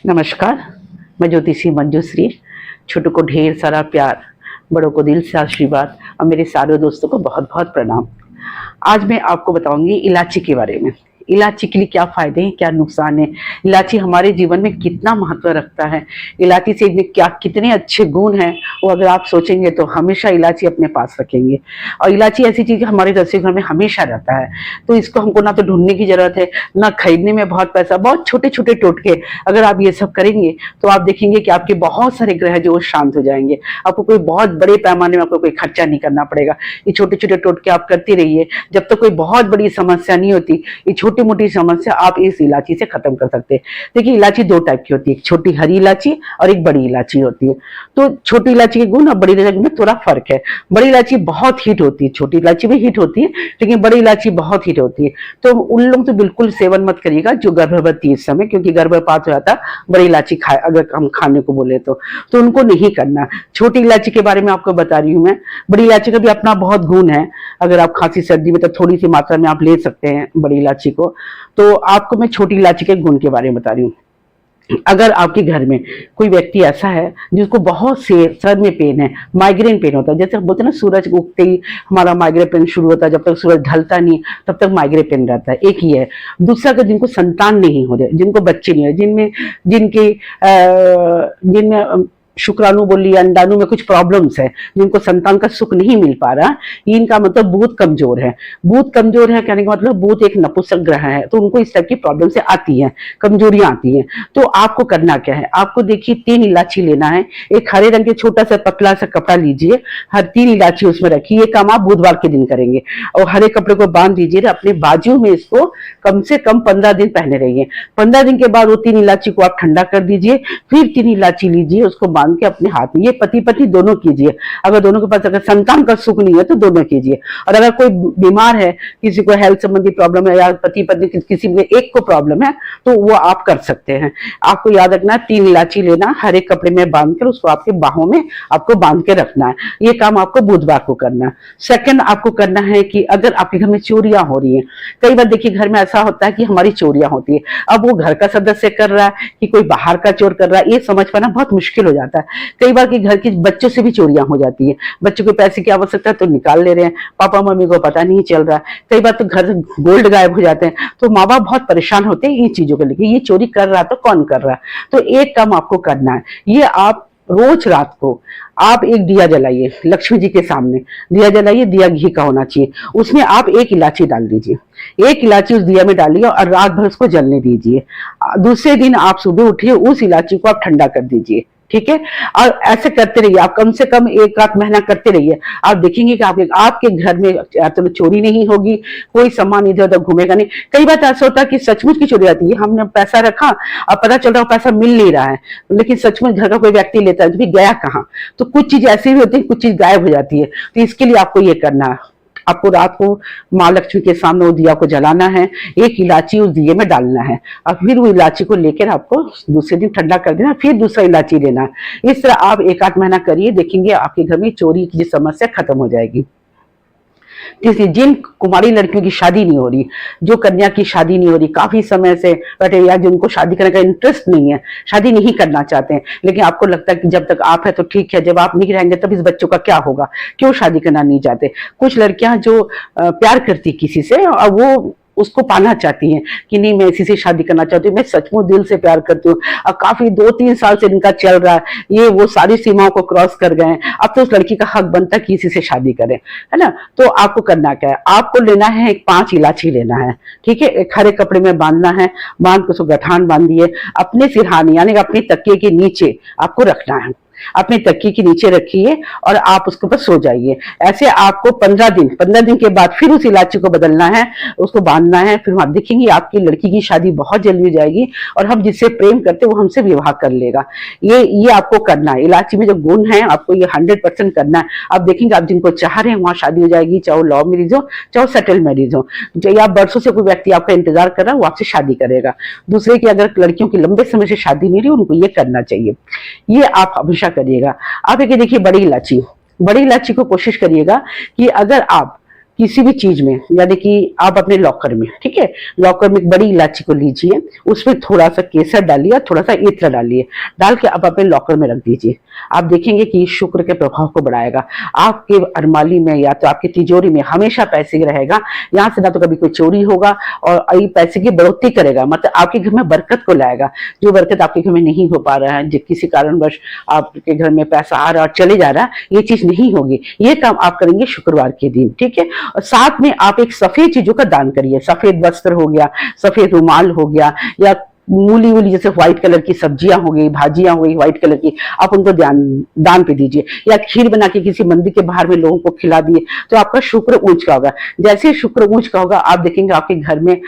नमस्कार। मैं ज्योतिषी मंजूश्री। छोटों को ढेर सारा प्यार, बड़ों को दिल से आशीर्वाद और मेरे सारे दोस्तों को बहुत बहुत प्रणाम। आज मैं आपको बताऊंगी इलायची के बारे में। इलायची के लिए क्या फायदे हैं, क्या नुकसान है, इलायची हमारे जीवन में कितना महत्व रखता है, इलायची से क्या कितने अच्छे गुण हैं, वो अगर आप सोचेंगे तो हमेशा इलायची अपने पास रखेंगे। और इलायची ऐसी चीज हमारे रसोई घर में हमेशा रहता है, तो इसको हमको ना तो ढूंढने की जरूरत है, ना खरीदने में बहुत पैसा। बहुत छोटे छोटे टोटके अगर आप ये सब करेंगे तो आप देखेंगे कि आपके बहुत सारे ग्रह जो वो शांत हो जाएंगे। आपको कोई बहुत बड़े पैमाने में आपको कोई खर्चा नहीं करना पड़ेगा। ये छोटे छोटे टोटके आप करते रहिए, जब तक कोई बहुत बड़ी समस्या नहीं होती ये छोटी मोटी समस्या आप इस इलायची से खत्म कर सकते हैं। देखिए, इलायची दो टाइप की होती है, एक छोटी हरी इलायची और एक बड़ी इलायची होती है। तो छोटी इलायची के गुण और बड़ी इलायची में थोड़ा फर्क है। बड़ी इलायची बहुत हीट होती है, छोटी इलायची भी हीट होती है, लेकिन बड़ी इलायची बहुत हीट होती है। तो उन लोग तो बिल्कुल सेवन मत करिएगा जो गर्भवती इस समय, क्योंकि गर्भपात हो जाता बड़ी इलायची खाए अगर हम खाने को बोले तो उनको नहीं करना। छोटी इलायची के बारे में आपको बता रही हूँ मैं। बड़ी इलायची का भी अपना बहुत गुण है। अगर आप खांसी सर्दी में तो थोड़ी सी मात्रा में आप ले सकते हैं बड़ी इलायची को। तो आपको मैं छोटी इलायची के गुण के बारे में बता रही हूँ। अगर आपके घर में कोई व्यक्ति ऐसा है जिसको बहुत से सर में पेन है, माइग्रेन पेन होता है, जैसे बोलते हैं ना सूरज उगते ही हमारा माइग्रेन पेन शुरू होता है, जब तक सूरज ढलता नहीं तब तक माइग्रेन पेन रहता है, एक ही है। दूसरा का जिनको संतान नहीं हो रहे, जिनको बच्चे नहीं है, जिनमें शुक्राणु बोलिए अंडाणु में कुछ प्रॉब्लम्स है, जिनको संतान का सुख नहीं मिल पा रहा, इनका मतलब बुध कमजोर है। बुध कमजोर है कहने का मतलब बुध एक नपुंसक ग्रह है, तो उनको इस टाइप की प्रॉब्लम से आती है, कमजोरियां आती हैं। तो आपको करना क्या है, आपको देखिए 3 इलायची लेना है। एक हरे रंग के छोटा सा पतला सा कपड़ा लीजिए, हर 3 इलायची उसमें रखिए। ये काम आप बुधवार के दिन करेंगे और हरे कपड़े को बांध दीजिए अपने बाजू में। इसको कम से कम 15 दिन पहने रहिए। 15 दिन के बाद वो 3 इलायची को आप ठंडा कर दीजिए। फिर 3 इलायची लीजिए, उसको बांध के अपने हाथ में, ये पति पत्नी दोनों कीजिए। अगर दोनों के पास अगर संतान का सुख नहीं है तो दोनों कीजिए। और अगर कोई बीमार है, किसी को हेल्थ संबंधी प्रॉब्लम है या पति पत्नी किसी में एक को प्रॉब्लम है, तो वो आप कर सकते हैं। आपको याद रखना है 3 इलायची लेना, हरे कपड़े में बांध कर उसको आपके बाहों में आपको बांध के रखना है। ये काम आपको बुधवार को करना है। सेकंड आपको करना है कि अगर आपके घर में चोरियां हो रही हैं, कई बार देखिए घर में ऐसा होता है कि हमारी चोरियां होती है, अब वो घर का सदस्य कर रहा है कि कोई बाहर का चोर कर रहा है, ये समझ पाना बहुत मुश्किल हो जाता है। कई बार के घर के बच्चों से भी चोरियां हो जाती है। बच्चों को पैसे की आवश्यकता तो निकाल ले रहे हैं, पापा मम्मी को पता नहीं चल रहा है। कई बार तो घर से गोल्ड गायब हो जाते हैं, तो माँ बाप बहुत परेशान होते हैं इन चीजों को लेकर। ये चोरी कर रहा तो कौन कर रहा है? तो एक काम आपको करना है, ये आप रोज रात को आप एक दिया जलाइए, लक्ष्मी जी के सामने दिया जलाइए। दिया घी का होना चाहिए, उसमें आप एक इलायची डाल दीजिए। एक इलायची उस दिया में डालिए और रात भर उसको जलने दीजिए। दूसरे दिन आप सुबह उठिए, उस इलायची को आप ठंडा कर दीजिए, ठीक है। और ऐसे करते रहिए, आप कम से कम 1 आध महीना करते रहिए। आप देखेंगे कि आपके घर में तो चोरी नहीं होगी, कोई सामान इधर उधर घूमेगा नहीं। कई बार ऐसा होता है कि सचमुच की चोरी आती है, हमने पैसा रखा और पता चल रहा है पैसा मिल नहीं रहा है, लेकिन सचमुच घर का कोई व्यक्ति लेता है तो भी गया कहाँ। तो कुछ चीज ऐसी भी होती है, कुछ चीज गायब हो जाती है। तो इसके लिए आपको ये करना है, आपको रात को माँ लक्ष्मी के सामने वो दिया को जलाना है, एक इलायची उस दिए में डालना है और फिर वो इलायची को लेकर आपको दूसरे दिन ठंडा कर देना, फिर दूसरा इलायची लेना है। इस तरह आप 1 आध महीना करिए, देखेंगे आपके घर में चोरी की समस्या खत्म हो जाएगी। इसलिए जिन कुमारी लड़कियों की शादी नहीं हो रही, जो कन्या की शादी नहीं हो रही काफी समय से बैठे, या जिनको शादी करने का इंटरेस्ट नहीं है, शादी नहीं करना चाहते हैं, लेकिन आपको लगता है कि जब तक आप है तो ठीक है, जब आप नहीं रहेंगे तब इस बच्चों का क्या होगा, क्यों शादी करना नहीं चाहते। कुछ लड़कियां जो प्यार करती किसी से और वो उसको पाना चाहती हैं कि नहीं मैं इसी से शादी करना चाहती हूँ, मैं सचमुच दिल से प्यार करती हूँ, और काफी 2-3 साल से इनका चल रहा है, ये वो सारी सीमाओं को क्रॉस कर गए हैं, अब तो उस लड़की का हक बनता है कि इसी से शादी करें, है ना। तो आपको करना क्या है, आपको लेना है 5 इलायची लेना है, ठीक है। एक हरे कपड़े में बांधना है, बांध के उसको गठान बांधिए, अपने सिरहाने यानी कि अपने तकिए के नीचे आपको रखना है। अपने तकिए के नीचे रखिए और आप उसके ऊपर सो जाइए। ऐसे आपको 15 दिन के बाद फिर उस इलायची को बदलना है, उसको बांधना है। फिर आप देखेंगे आपकी लड़की की शादी बहुत जल्दी हो जाएगी और हम जिससे प्रेम करते वो हमसे विवाह कर लेगा। ये आपको करना है। इलायची में जो गुण है आपको ये 100% करना है। आप देखेंगे आप जिनको चाह रहे हैं वहां शादी हो जाएगी, चाहे लव मैरिज हो चाहे सेटल मैरिज हो। या बरसों से कोई व्यक्ति आपका इंतजार कर रहा है वो आपसे शादी करेगा। दूसरे की अगर लड़कियों की लंबे समय से शादी नहीं रही उनको ये करना चाहिए। ये आप हमेशा करिएगा। आप एक देखिए बड़ी इलायची को कोशिश करिएगा कि अगर आप किसी भी चीज में, यानी कि आप अपने लॉकर में, ठीक है, लॉकर में एक बड़ी इलायची को लीजिए, उसमें थोड़ा सा केसर डालिए, थोड़ा सा इत्र डालिए, डाल के आप अपने लॉकर में रख दीजिए। आप देखेंगे कि शुक्र के प्रभाव को बढ़ाएगा। आपके अरमाली में या तो आपकी तिजोरी में हमेशा पैसे रहेगा, यहाँ से ना तो कभी कोई चोरी होगा, और पैसे की बढ़ोतरी करेगा, मतलब आपके घर में बरकत को लाएगा। जो बरकत आपके घर में नहीं हो पा रहा है, किसी कारणवश आपके घर में पैसा आ रहा और चले जा रहा, ये चीज नहीं होगी। ये काम आप करेंगे शुक्रवार के दिन, ठीक है। और साथ में आप एक सफेद चीजों का दान करिए, सफेद वस्त्र हो गया, सफेद रुमाल हो गया, या मूली वूली जैसे व्हाइट कलर की सब्जियां हो गई, भाजियां हो गई व्हाइट कलर की, आप उनको दान पे दीजिए। या खीर बना के किसी मंदिर के बाहर में लोगों को खिला दिए, तो आपका शुक्र ऊंच का होगा। जैसे ही शुक्र ऊंच का होगा, आप देखेंगे आपके घर में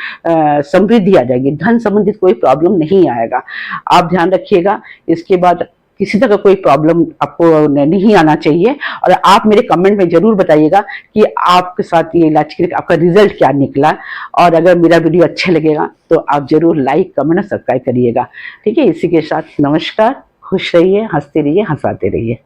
समृद्धि आ जाएगी, धन संबंधित कोई प्रॉब्लम नहीं आएगा। आप ध्यान रखिएगा। इसके बाद किसी तरह का कोई प्रॉब्लम आपको नहीं आना चाहिए। और आप मेरे कमेंट में जरूर बताइएगा कि आपके साथ ये इलाज के आपका रिजल्ट क्या निकला। और अगर मेरा वीडियो अच्छा लगेगा तो आप जरूर लाइक, कमेंट और सब्सक्राइब करिएगा, ठीक है। इसी के साथ नमस्कार, खुश रहिए, हंसते रहिए, हंसाते रहिए।